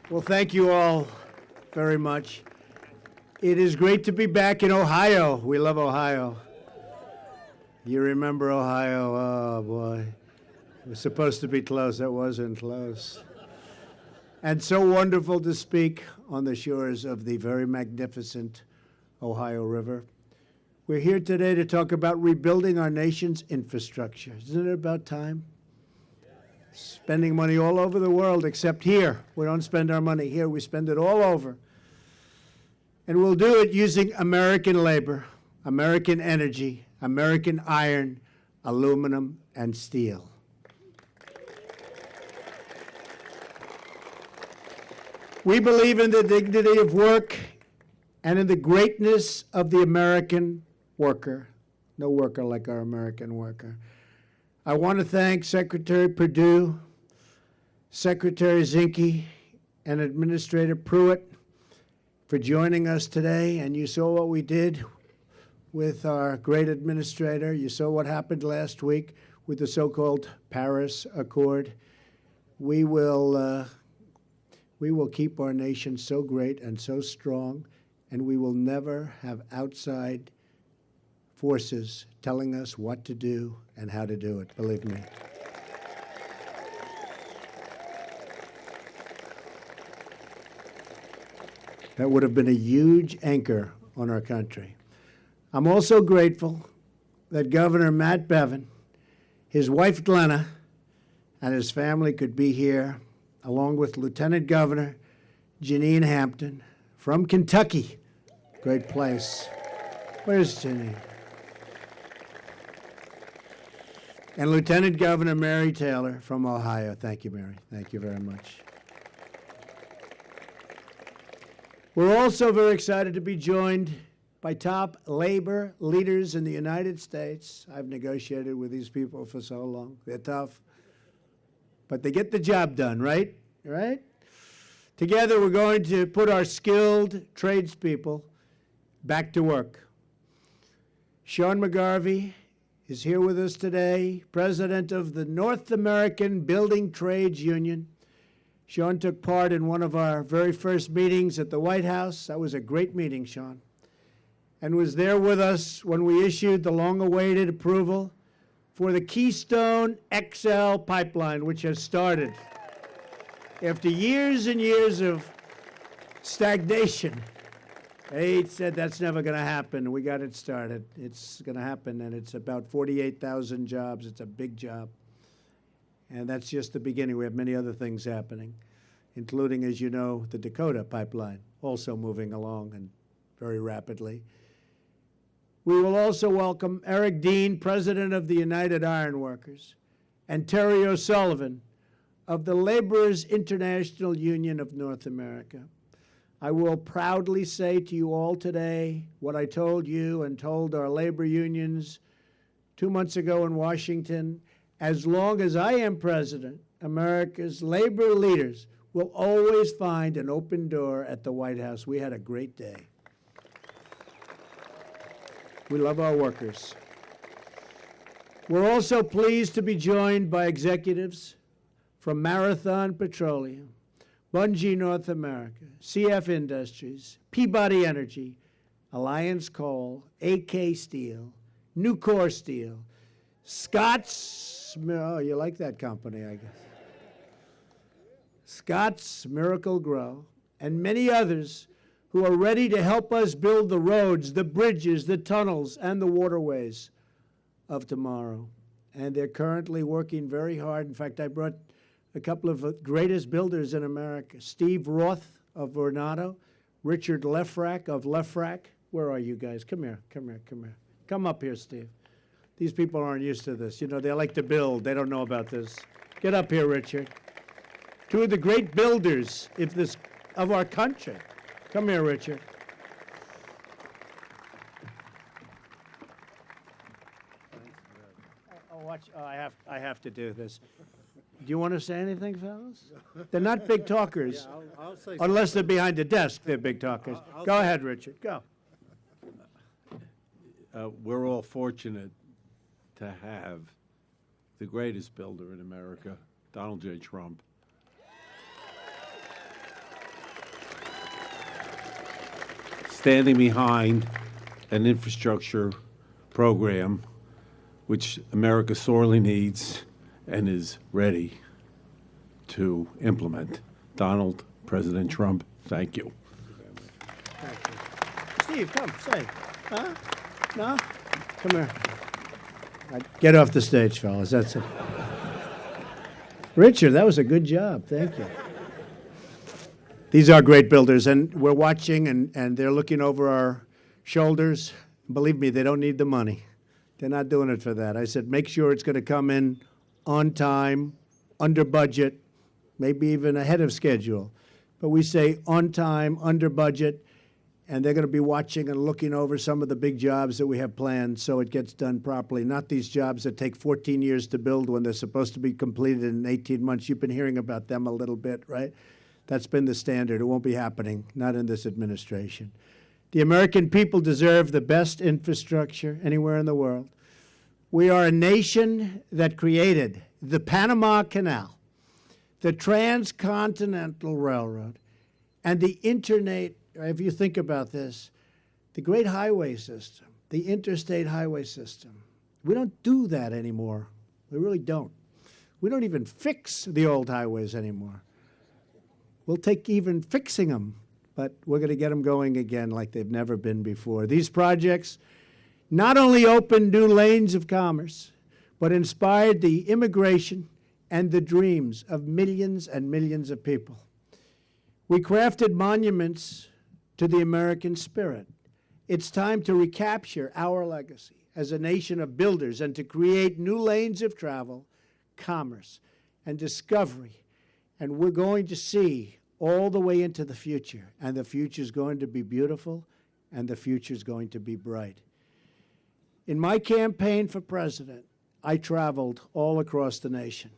Well, thank you all very much. It is great to be back in Ohio. We love Ohio. You remember Ohio? Oh, boy. It was supposed to be close. It wasn't close. And so wonderful to speak on the shores of the very magnificent Ohio River. We're here today to talk about rebuilding our nation's infrastructure. Isn't it about time? Spending money all over the world, except here. We don't spend our money here. We spend it all over. And we'll do it using American labor, American energy, American iron, aluminum, and steel. We believe in the dignity of work and in the greatness of the American worker. No worker like our American worker. I want to thank Secretary Perdue, Secretary Zinke, and Administrator Pruitt for joining us today. And you saw what we did with our great administrator. You saw what happened last week with the so-called Paris Accord. We will keep our nation so great and so strong, and we will never have outside forces telling us what to do and how to do it, believe me. That would have been a huge anchor on our country. I'm also grateful that Governor Matt Bevin, his wife Glenna, and his family could be here, along with Lieutenant Governor Janine Hampton from Kentucky. Great place. Where's Janine? And Lieutenant Governor Mary Taylor from Ohio. Thank you, Mary. Thank you very much. We're also very excited to be joined by top labor leaders in the United States. I've negotiated with these people for so long. They're tough, but they get the job done, right? Right? Together, we're going to put our skilled tradespeople back to work. Sean McGarvey is here with us today, president of the North American Building Trades Union. Sean took part in one of our very first meetings at the White House. That was a great meeting, Sean, and was there with us when we issued the long-awaited approval for the Keystone XL pipeline, which has started. After years and years of stagnation, they said that's never going to happen. We got it started. It's going to happen, and it's about 48,000 jobs. It's a big job. And that's just the beginning. We have many other things happening, including, as you know, the Dakota pipeline, also moving along and very rapidly. We will also welcome Eric Dean, president of the United Iron Workers, and Terry O'Sullivan of the Laborers International Union of North America. I will proudly say to you all today what I told you and told our labor unions 2 months ago in Washington. As long as I am president, America's labor leaders will always find an open door at the White House. We had a great day. We love our workers. We're also pleased to be joined by executives from Marathon Petroleum, Bunge North America, CF Industries, Peabody Energy, Alliance Coal, AK Steel, Nucor Steel, Scott's, oh, you like that company, I guess. Scott's Miracle Grow, and many others who are ready to help us build the roads, the bridges, the tunnels, and the waterways of tomorrow. And they're currently working very hard. In fact, I brought a couple of the greatest builders in America, Steve Roth of Vornado, Richard Lefrak of Lefrak. Where are you guys? Come here, come here, come here. Come up here, Steve. These people aren't used to this. You know, they like to build. They don't know about this. Get up here, Richard. Two of the great builders of our country. Come here, Richard. Oh, watch. Oh, I have to do this. Do you want to say anything, fellas? They're not big talkers. Yeah, I'll say something. Unless they're behind a desk, they're big talkers. Go ahead, Richard. Go. We're all fortunate to have the greatest builder in America, Donald J. Trump. standing behind an infrastructure program which America sorely needs and is ready to implement. Donald, President Trump, thank you. Steve, come, stay. Huh? No? Come here. Get off the stage, fellas. That's it. Richard, that was a good job. Thank you. These are great builders, and we're watching, and they're looking over our shoulders. Believe me, they don't need the money. They're not doing it for that. I said, make sure it's going to come in on time, under budget, maybe even ahead of schedule. But we say on time, under budget, and they're going to be watching and looking over some of the big jobs that we have planned so it gets done properly, not these jobs that take 14 years to build when they're supposed to be completed in 18 months. You've been hearing about them a little bit, right? That's been the standard. It won't be happening, not in this administration. The American people deserve the best infrastructure anywhere in the world. We are a nation that created the Panama Canal, the Transcontinental Railroad, and the Internet. If you think about this, the great highway system, the interstate highway system, we don't do that anymore. We really don't. We don't even fix the old highways anymore. We'll take even fixing them, but we're going to get them going again like they've never been before. These projects not only opened new lanes of commerce, but inspired the immigration and the dreams of millions and millions of people. We crafted monuments to the American spirit. It's time to recapture our legacy as a nation of builders and to create new lanes of travel, commerce, and discovery. And we're going to see all the way into the future, and the future is going to be beautiful, and the future is going to be bright. In my campaign for president, I traveled all across the nation.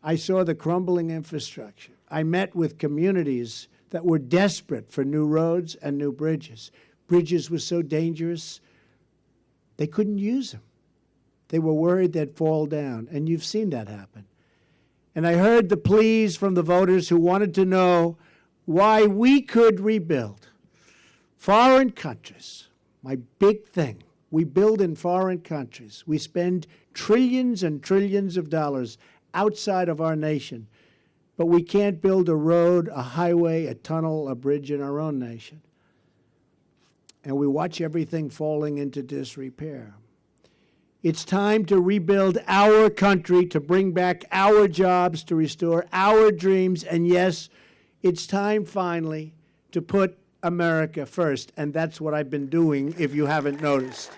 I saw the crumbling infrastructure. I met with communities that were desperate for new roads and new bridges. Bridges were so dangerous, they couldn't use them. They were worried they'd fall down, and you've seen that happen. And I heard the pleas from the voters who wanted to know why we could rebuild. Foreign countries, my big thing, we build in foreign countries. We spend trillions and trillions of dollars outside of our nation, but we can't build a road, a highway, a tunnel, a bridge in our own nation. And we watch everything falling into disrepair. It's time to rebuild our country, to bring back our jobs, to restore our dreams, and yes, it's time finally to put America first, and that's what I've been doing, if you haven't noticed.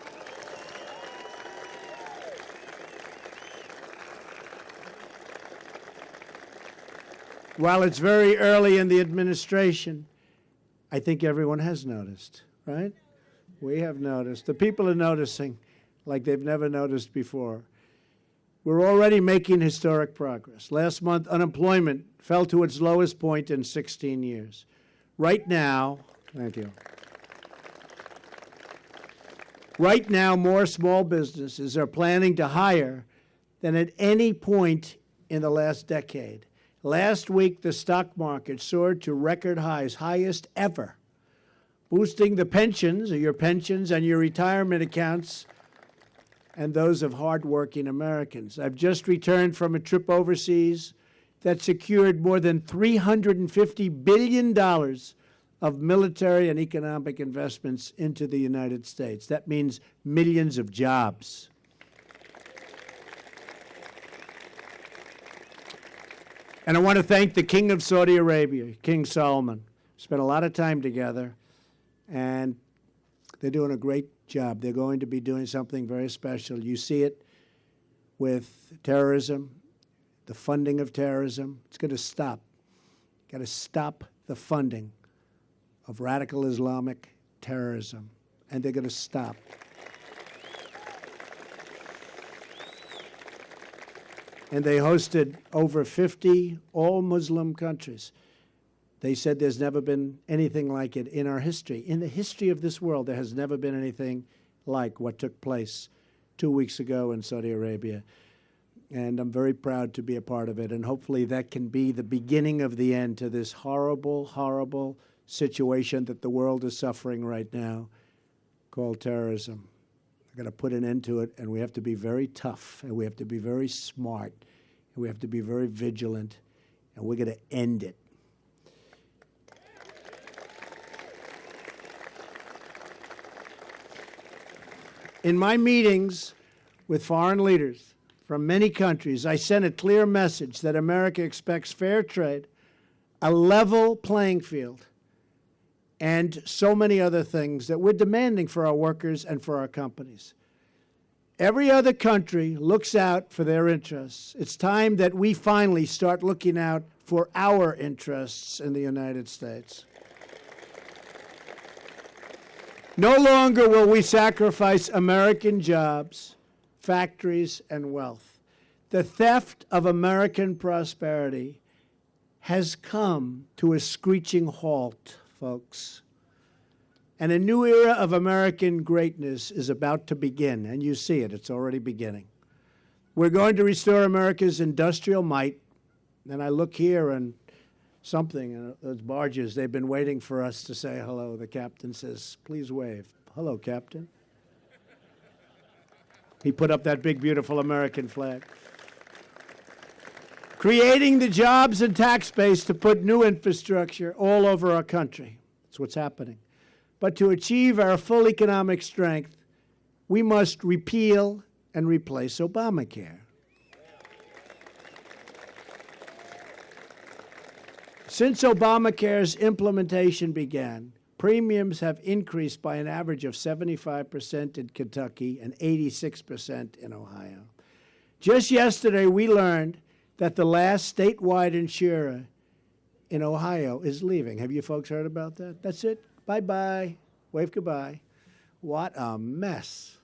While it's very early in the administration, I think everyone has noticed, right? We have noticed. The people are noticing like they've never noticed before. We're already making historic progress. Last month, unemployment fell to its lowest point in 16 years. Right now, thank you. Right now, more small businesses are planning to hire than at any point in the last decade. Last week, the stock market soared to record highs, highest ever, boosting the pensions, or your pensions and your retirement accounts, and those of hardworking Americans. I've just returned from a trip overseas that secured more than $350 billion of military and economic investments into the United States. That means millions of jobs. And I want to thank the King of Saudi Arabia, King Salman. Spent a lot of time together, and they're doing a great job. They're going to be doing something very special. You see it with terrorism, the funding of terrorism. It's going to stop. Got to stop the funding of radical Islamic terrorism, and they're going to stop. And they hosted over 50 all-Muslim countries. They said there's never been anything like it in our history. In the history of this world, there has never been anything like what took place 2 weeks ago in Saudi Arabia. And I'm very proud to be a part of it. And hopefully that can be the beginning of the end to this horrible, horrible situation that the world is suffering right now called terrorism. We're going to put an end to it, and we have to be very tough, and we have to be very smart, and we have to be very vigilant, and we're going to end it. In my meetings with foreign leaders from many countries, I sent a clear message that America expects fair trade, a level playing field, and so many other things that we're demanding for our workers and for our companies. Every other country looks out for their interests. It's time that we finally start looking out for our interests in the United States. No longer will we sacrifice American jobs, factories, and wealth. The theft of American prosperity has come to a screeching halt, folks. And a new era of American greatness is about to begin, and you see it. It's already beginning. We're going to restore America's industrial might. And I look here and something, those barges, they've been waiting for us to say hello. The captain says, please wave. Hello, Captain. He put up that big, beautiful American flag. Creating the jobs and tax base to put new infrastructure all over our country. That's what's happening. But to achieve our full economic strength, we must repeal and replace Obamacare. Since Obamacare's implementation began, premiums have increased by an average of 75% in Kentucky and 86% in Ohio. Just yesterday, we learned that the last statewide insurer in Ohio is leaving. Have you folks heard about that? That's it. Bye-bye. Wave goodbye. What a mess.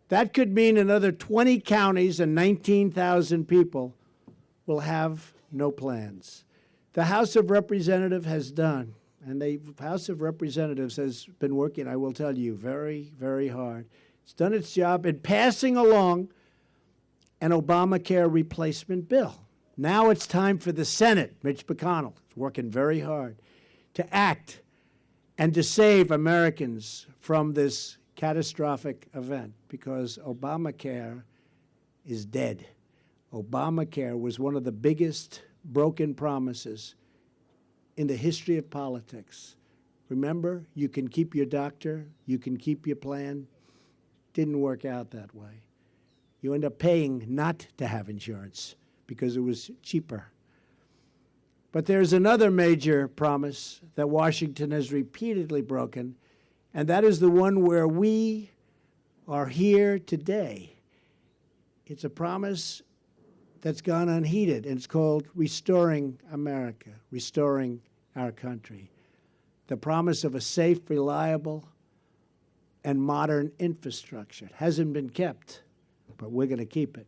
That could mean another 20 counties and 19,000 people will have no plans. The House of Representatives has done, and the House of Representatives has been working, I will tell you, very, very hard. It's done its job in passing along an Obamacare replacement bill. Now it's time for the Senate. Mitch McConnell is working very hard to act and to save Americans from this catastrophic event, because Obamacare is dead. Obamacare was one of the biggest broken promises in the history of politics. Remember, you can keep your doctor, you can keep your plan. Didn't work out that way. You end up paying not to have insurance because it was cheaper. But there's another major promise that Washington has repeatedly broken, and that is the one where we are here today. It's a promise that's gone unheeded, and it's called Restoring America, restoring our country. The promise of a safe, reliable, and modern infrastructure. It hasn't been kept, but we're going to keep it.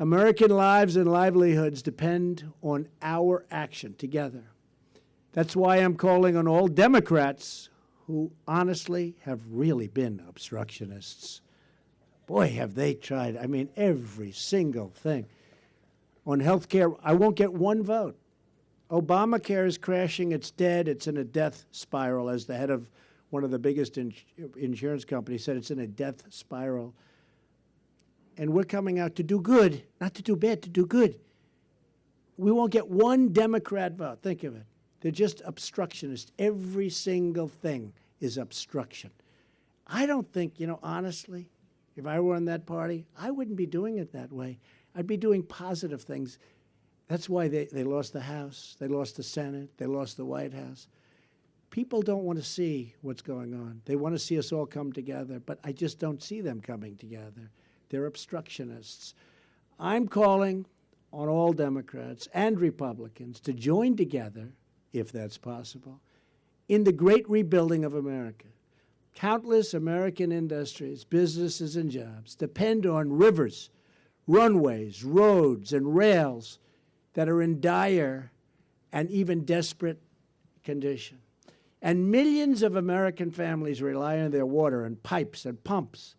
American lives and livelihoods depend on our action together. That's why I'm calling on all Democrats who honestly have really been obstructionists. Boy, have they tried. I mean, every single thing. On health care, I won't get one vote. Obamacare is crashing. It's dead. It's in a death spiral, as the head of one of the biggest insurance companies said. It's in a death spiral. And we're coming out to do good, not to do bad, to do good. We won't get one Democrat vote. Think of it. They're just obstructionists. Every single thing is obstruction. I don't think, honestly, if I were in that party, I wouldn't be doing it that way. I'd be doing positive things. That's why they lost the House, they lost the Senate, they lost the White House. People don't want to see what's going on. They want to see us all come together, but I just don't see them coming together. They're obstructionists. I'm calling on all Democrats and Republicans to join together, if that's possible, in the great rebuilding of America. Countless American industries, businesses, and jobs depend on rivers, runways, roads, and rails that are in dire and even desperate condition. And millions of American families rely on their water and pipes and pumps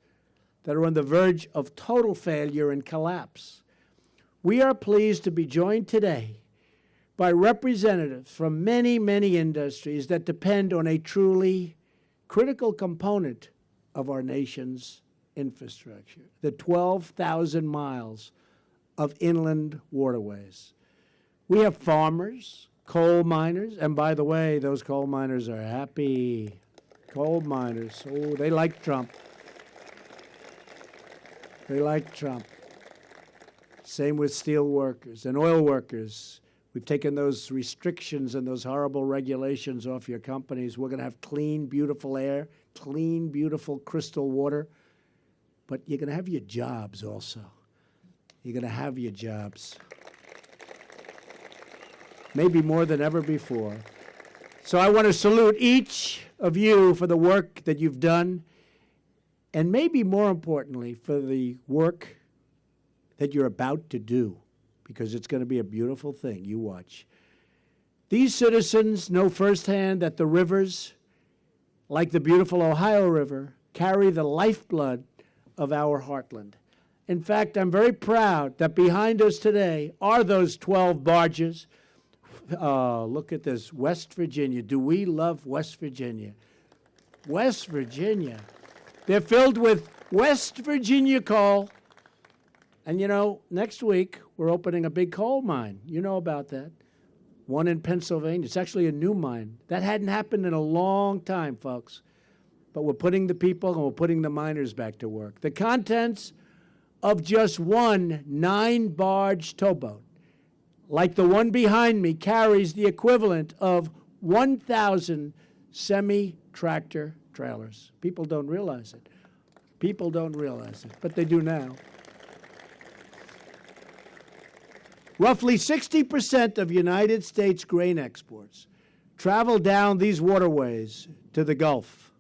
that are on the verge of total failure and collapse. We are pleased to be joined today by representatives from many, many industries that depend on a truly critical component of our nation's infrastructure, the 12,000 miles of inland waterways. We have farmers, coal miners, and by the way, those coal miners are happy. Coal miners, oh, they like Trump. They like Trump. Same with steel workers and oil workers. We've taken those restrictions and those horrible regulations off your companies. We're going to have clean, beautiful air, clean, beautiful crystal water. But you're going to have your jobs also. You're going to have your jobs. Maybe more than ever before. So I want to salute each of you for the work that you've done, and maybe more importantly, for the work that you're about to do, because it's going to be a beautiful thing. You watch. These citizens know firsthand that the rivers, like the beautiful Ohio River, carry the lifeblood of our heartland. In fact, I'm very proud that behind us today are those 12 barges. Look at this, West Virginia. Do we love West Virginia? West Virginia. They're filled with West Virginia coal. And you know, next week, we're opening a big coal mine. You know about that. One in Pennsylvania. It's actually a new mine. That hadn't happened in a long time, folks. But we're putting the people and we're putting the miners back to work. The contents of just one 9-barge towboat, like the one behind me, carries the equivalent of 1,000 semi-tractor trailers. People don't realize it. People don't realize it, but they do now. Roughly 60% of United States grain exports travel down these waterways to the Gulf.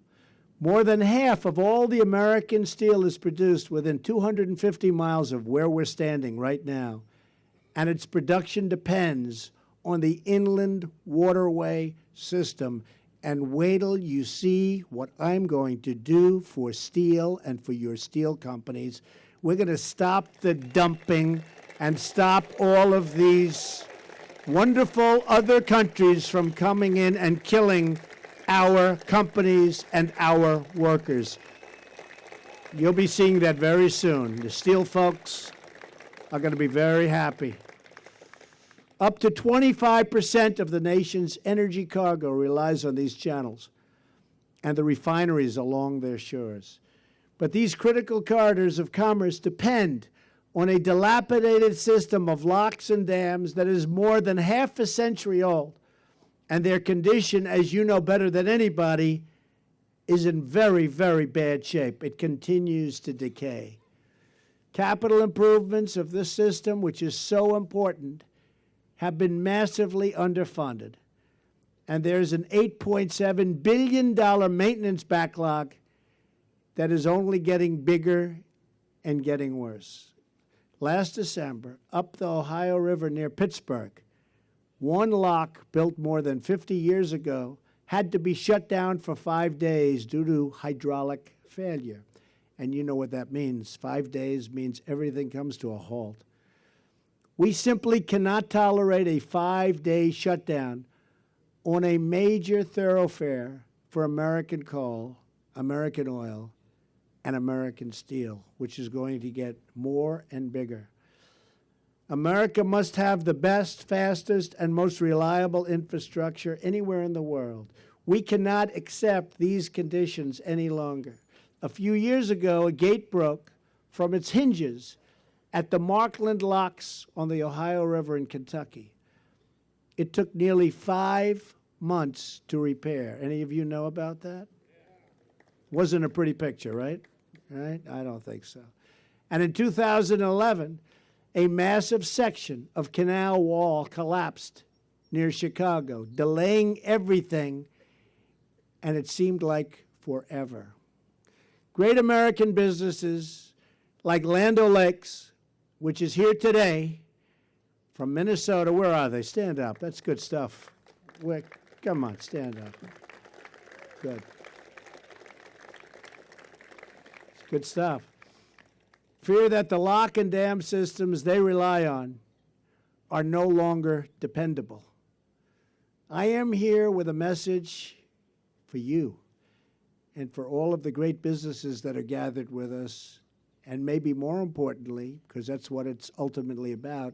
More than half of all the American steel is produced within 250 miles of where we're standing right now, and its production depends on the inland waterway system. And wait till you see what I'm going to do for steel and for your steel companies. We're going to stop the dumping and stop all of these wonderful other countries from coming in and killing our companies and our workers. You'll be seeing that very soon. The steel folks are going to be very happy. Up to 25% of the nation's energy cargo relies on these channels and the refineries along their shores. But these critical corridors of commerce depend on a dilapidated system of locks and dams that is more than half a century old. And their condition, as you know better than anybody, is in very, very bad shape. It continues to decay. Capital improvements of this system, which is so important, have been massively underfunded. And there's an $8.7 billion maintenance backlog that is only getting bigger and getting worse. Last December, up the Ohio River near Pittsburgh, one lock built more than 50 years ago had to be shut down for 5 days due to hydraulic failure. And you know what that means. 5 days means everything comes to a halt. We simply cannot tolerate a 5-day shutdown on a major thoroughfare for American coal, American oil, and American steel, which is going to get more and bigger. America must have the best, fastest, and most reliable infrastructure anywhere in the world. We cannot accept these conditions any longer. A few years ago, a gate broke from its hinges at the Markland Locks on the Ohio River in Kentucky. It took nearly 5 months to repair. Any of you know about that? Wasn't a pretty picture, right? Right? I don't think so. And in 2011, a massive section of canal wall collapsed near Chicago, delaying everything, and it seemed like forever. Great American businesses like Land O'Lakes, which is here today from Minnesota. Where are they? Stand up. That's good stuff. Come on, stand up. Good. It's good stuff. Fear that the lock and dam systems they rely on are no longer dependable. I am here with a message for you and for all of the great businesses that are gathered with us, and maybe more importantly, because that's what it's ultimately about,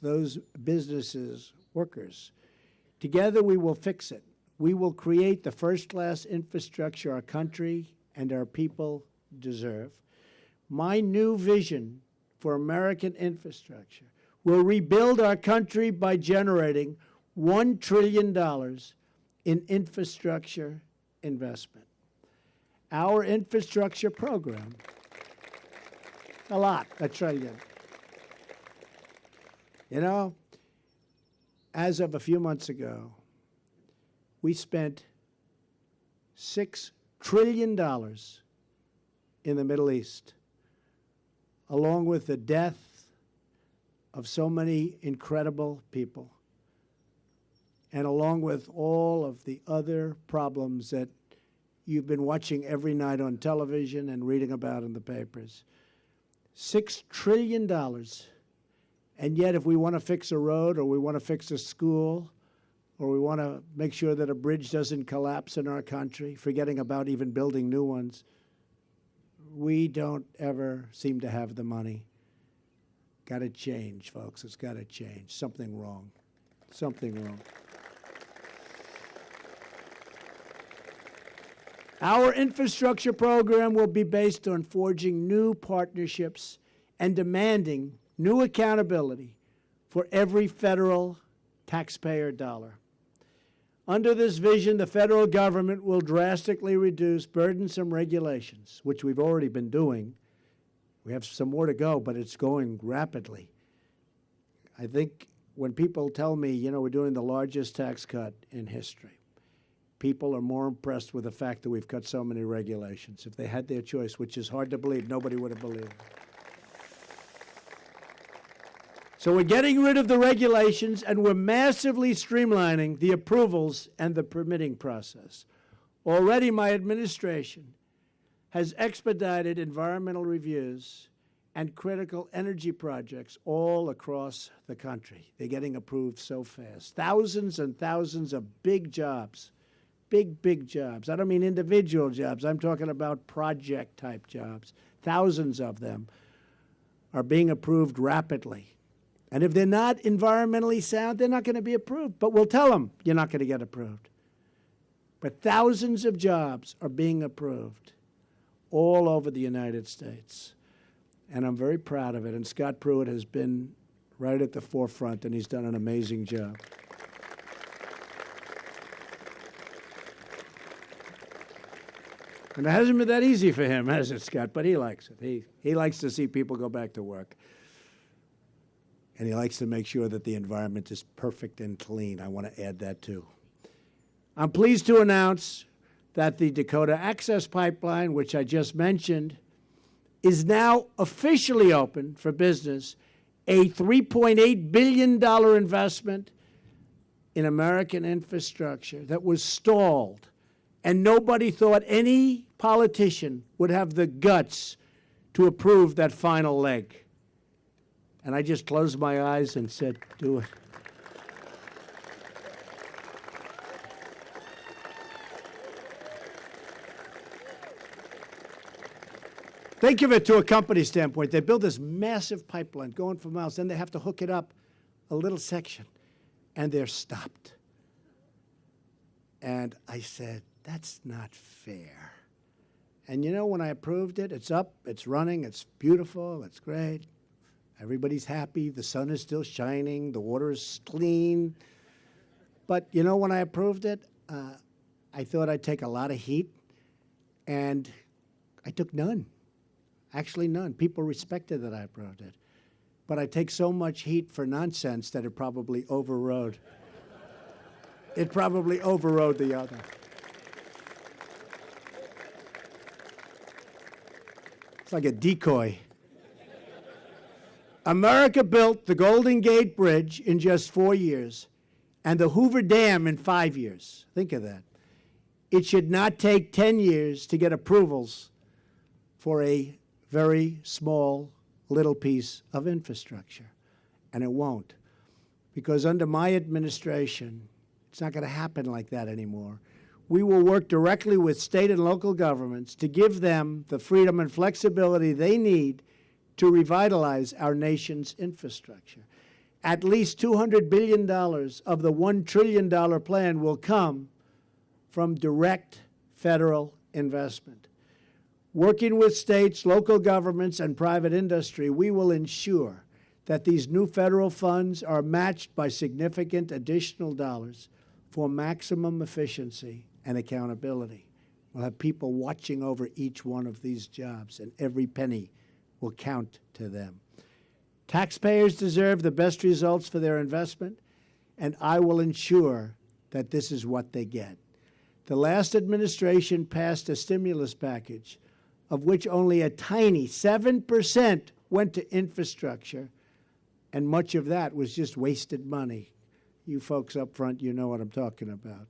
those businesses, workers. Together we will fix it. We will create the first-class infrastructure our country and our people deserve. My new vision for American infrastructure will rebuild our country by generating $1 trillion in infrastructure investment. Our infrastructure program, a lot, $1 trillion. You know, as of a few months ago, we spent $6 trillion in the Middle East, along with the death of so many incredible people, and along with all of the other problems that you've been watching every night on television and reading about in the papers. $6 trillion. And yet, if we want to fix a road, or we want to fix a school, or we want to make sure that a bridge doesn't collapse in our country, forgetting about even building new ones, we don't ever seem to have the money. Got to change, folks. It's got to change. Something wrong. Something wrong. Our infrastructure program will be based on forging new partnerships and demanding new accountability for every federal taxpayer dollar. Under this vision, the federal government will drastically reduce burdensome regulations, which we've already been doing. We have some more to go, but it's going rapidly. I think when people tell me, you know, we're doing the largest tax cut in history, people are more impressed with the fact that we've cut so many regulations. If they had their choice, which is hard to believe, nobody would have believed. So we're getting rid of the regulations, and we're massively streamlining the approvals and the permitting process. Already my administration has expedited environmental reviews and critical energy projects all across the country. They're getting approved so fast. Thousands and thousands of big jobs, big jobs. I don't mean individual jobs. I'm talking about project-type jobs. Thousands of them are being approved rapidly. And if they're not environmentally sound, they're not going to be approved. But we'll tell them you're not going to get approved. But thousands of jobs are being approved all over the United States. And I'm very proud of it. And Scott Pruitt has been right at the forefront, and he's done an amazing job. And it hasn't been that easy for him, has it, Scott? But he likes it. He likes to see people go back to work. And he likes to make sure that the environment is perfect and clean. I want to add that, too. I'm pleased to announce that the Dakota Access Pipeline, which I just mentioned, is now officially open for business, a $3.8 billion investment in American infrastructure that was stalled, and nobody thought any politician would have the guts to approve that final leg. And I just closed my eyes and said, do it. Think of it to a company standpoint. They build this massive pipeline going for miles, then they have to hook it up a little section, and they're stopped. And I said, that's not fair. And you know, when I approved it, it's up, it's running, it's beautiful, it's great. Everybody's happy, the sun is still shining, the water is clean. But you know, when I approved it, I thought I'd take a lot of heat, and I took none. Actually, none. People respected that I approved it. But I take so much heat for nonsense that it probably overrode. It probably overrode the other. It's like a decoy. America built the Golden Gate Bridge in just 4 years and the Hoover Dam in 5 years. Think of that. It should not take 10 years to get approvals for a very small little piece of infrastructure, and it won't. because under my administration, it's not going to happen like that anymore. We will work directly with state and local governments to give them the freedom and flexibility they need to revitalize our nation's infrastructure. At least $200 billion of the $1 trillion plan will come from direct federal investment. Working with states, local governments, and private industry, we will ensure that these new federal funds are matched by significant additional dollars for maximum efficiency and accountability. We'll have people watching over each one of these jobs, and every penny will count to them. Taxpayers deserve the best results for their investment, and I will ensure that this is what they get. The last administration passed a stimulus package, of which only a tiny 7% went to infrastructure, and much of that was just wasted money. You folks up front, you know what I'm talking about.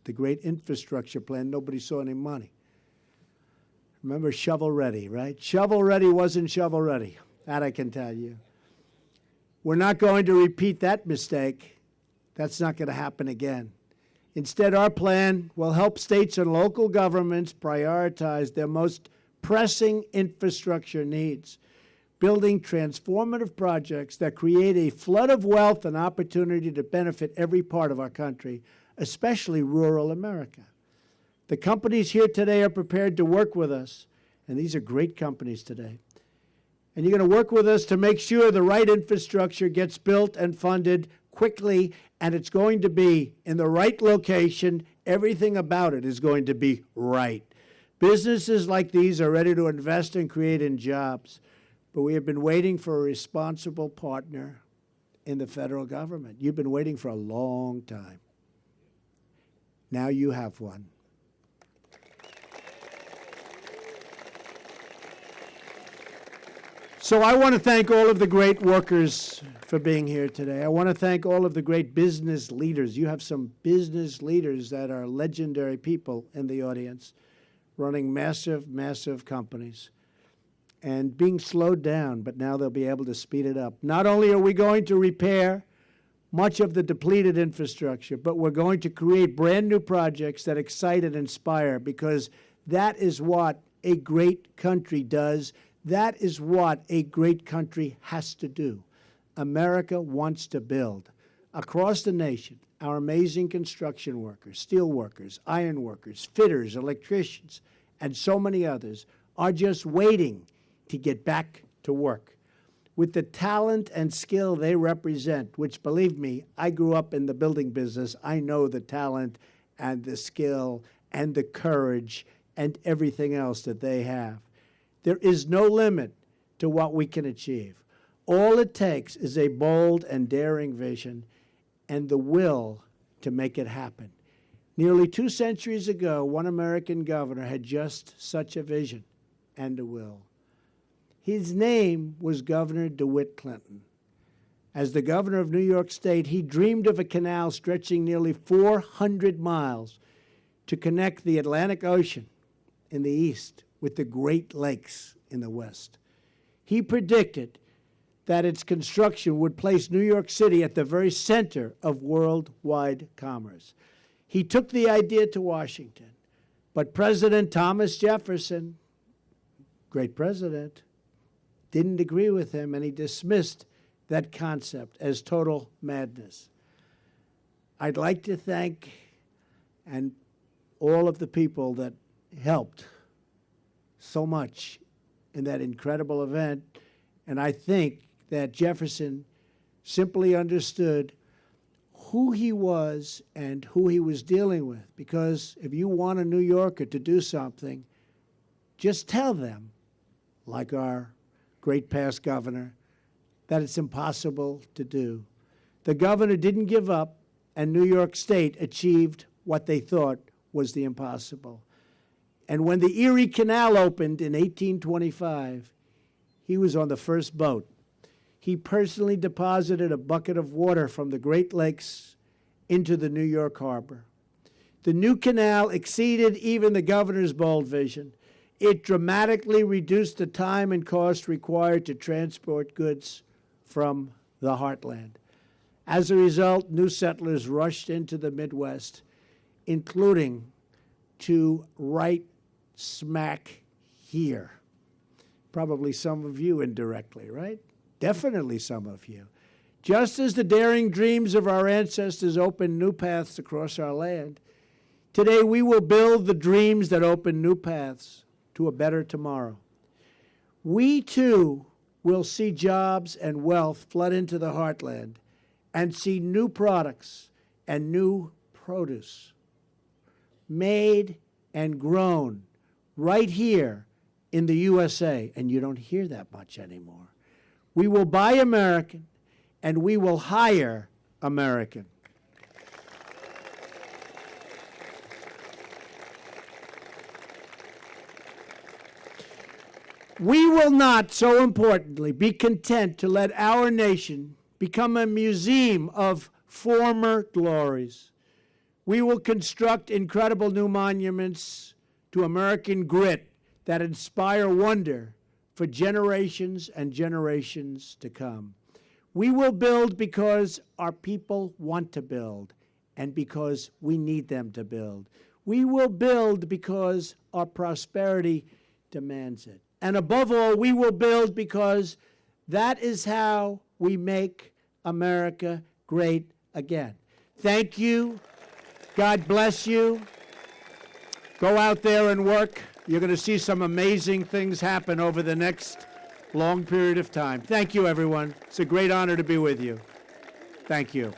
The great infrastructure plan, nobody saw any money. Remember shovel ready, right? Shovel ready wasn't shovel ready. That I can tell you. We're not going to repeat that mistake. That's not going to happen again. Instead, our plan will help states and local governments prioritize their most pressing infrastructure needs, building transformative projects that create a flood of wealth and opportunity to benefit every part of our country, especially rural America. The companies here today are prepared to work with us, and these are great companies today. And you're going to work with us to make sure the right infrastructure gets built and funded quickly, and it's going to be in the right location. Everything about it is going to be right. Businesses like these are ready to invest and create in jobs, but we have been waiting for a responsible partner in the federal government. You've been waiting for a long time. Now you have one. So I want to thank all of the great workers for being here today. I want to thank all of the great business leaders. You have some business leaders that are legendary people in the audience, running massive, massive companies and being slowed down, but now they'll be able to speed it up. Not only are we going to repair much of the depleted infrastructure, but we're going to create brand new projects that excite and inspire, because that is what a great country does. That is what a great country has to do. America wants to build. Across the nation, our amazing construction workers, steel workers, iron workers, fitters, electricians, and so many others are just waiting to get back to work. With the talent and skill they represent, which, believe me, I grew up in the building business. I know the talent and the skill and the courage and everything else that they have. There is no limit to what we can achieve. All it takes is a bold and daring vision and the will to make it happen. Nearly 2 centuries ago, one American governor had just such a vision and a will. His name was Governor DeWitt Clinton. As the governor of New York State, he dreamed of a canal stretching nearly 400 miles to connect the Atlantic Ocean in the east with the Great Lakes in the west. He predicted that its construction would place New York City at the very center of worldwide commerce. He took the idea to Washington, but President Thomas Jefferson, great president, didn't agree with him, and he dismissed that concept as total madness. I'd like to thank all of the people that helped so much in that incredible event, and I think that Jefferson simply understood who he was and who he was dealing with, because if you want a New Yorker to do something, just tell them, like our great past governor, that it's impossible to do. The governor didn't give up, and New York State achieved what they thought was the impossible. And when the Erie Canal opened in 1825, he was on the first boat. He personally deposited a bucket of water from the Great Lakes into the New York harbor. The new canal exceeded even the governor's bold vision. It dramatically reduced the time and cost required to transport goods from the heartland. As a result, new settlers rushed into the Midwest, including to right smack here. Probably some of you indirectly, right? Definitely some of you. Just as the daring dreams of our ancestors opened new paths across our land, today we will build the dreams that open new paths to a better tomorrow. We too will see jobs and wealth flood into the heartland and see new products and new produce made and grown right here in the USA, and you don't hear that much anymore. We will buy American, and we will hire American. We will not, so importantly, be content to let our nation become a museum of former glories. We will construct incredible new monuments to American grit that inspire wonder for generations and generations to come. We will build because our people want to build and because we need them to build. We will build because our prosperity demands it. And above all, we will build because that is how we make America great again. Thank you. God bless you. Go out there and work. You're going to see some amazing things happen over the next long period of time. Thank you, everyone. It's a great honor to be with you. Thank you.